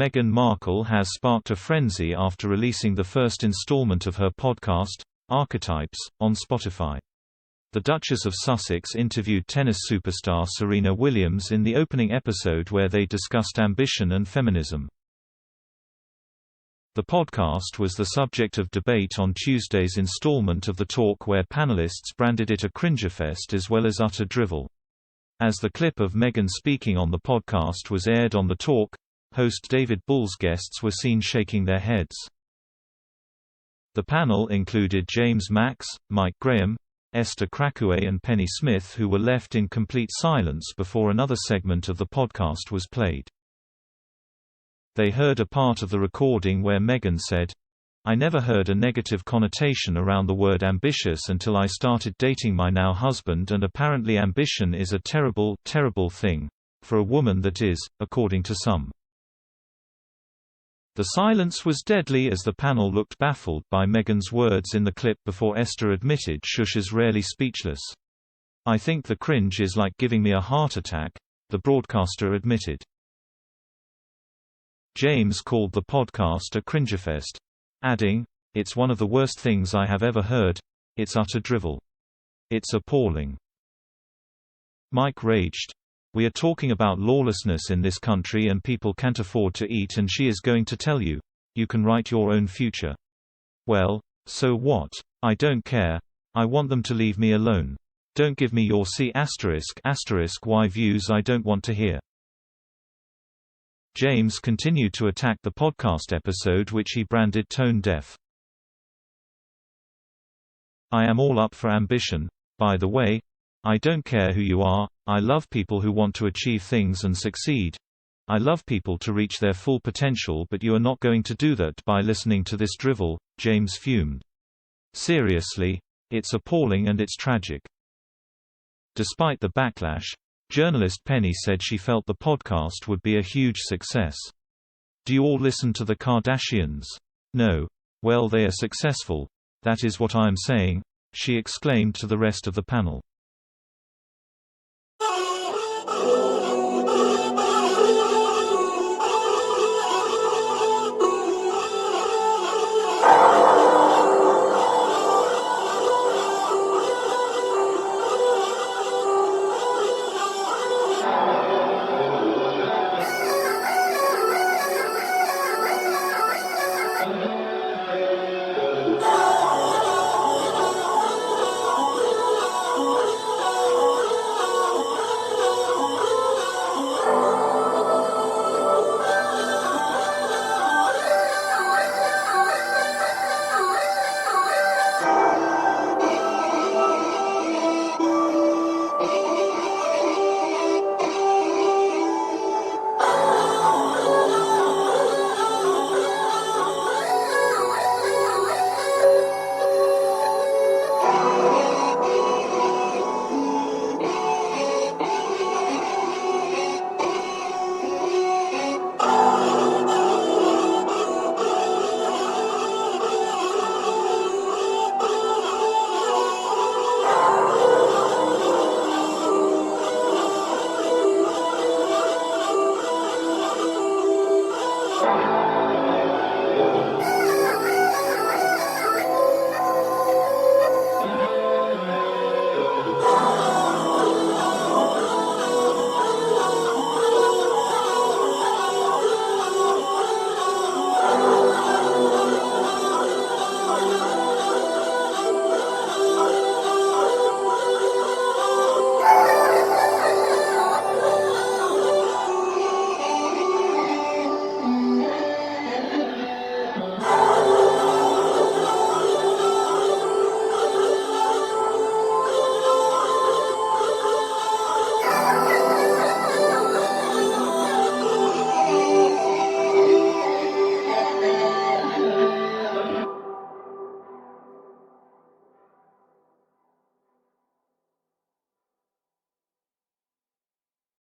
Meghan Markle has sparked a frenzy after releasing the first installment of her podcast, Archetypes, on Spotify. The Duchess of Sussex interviewed tennis superstar Serena Williams in the opening episode where they discussed ambition and feminism. The podcast was the subject of debate on Tuesday's installment of the talk where panellists branded it a cringefest as well as utter drivel. As the clip of Meghan speaking on the podcast was aired on the talk, host David Bull's guests were seen shaking their heads. The panel included James Max, Mike Graham, Esther Krakue and Penny Smith, who were left in complete silence before another segment of the podcast was played. They heard a part of the recording where Meghan said, "I never heard a negative connotation around the word ambitious until I started dating my now husband, and apparently ambition is a terrible, terrible thing. For a woman that is, according to some." The silence was deadly as the panel looked baffled by Meghan's words in the clip before Esther admitted Shush is rarely speechless. "I think the cringe is like giving me a heart attack," the broadcaster admitted. James called the podcast a cringefest, adding, "It's one of the worst things I have ever heard. It's utter drivel. It's appalling." Mike raged, "We are talking about lawlessness in this country and people can't afford to eat, and she is going to tell you, you can write your own future. Well, so what? I don't care. I want them to leave me alone. Don't give me your C***y views I don't want to hear." James continued to attack the podcast episode, which he branded tone-deaf. "I am all up for ambition, by the way. I don't care who you are. I love people who want to achieve things and succeed. I love people to reach their full potential, but you are not going to do that by listening to this drivel," James fumed. "Seriously, it's appalling and it's tragic." Despite the backlash, journalist Penny said she felt the podcast would be a huge success. "Do you all listen to the Kardashians? No. Well, they are successful. That is what I am saying," she exclaimed to the rest of the panel.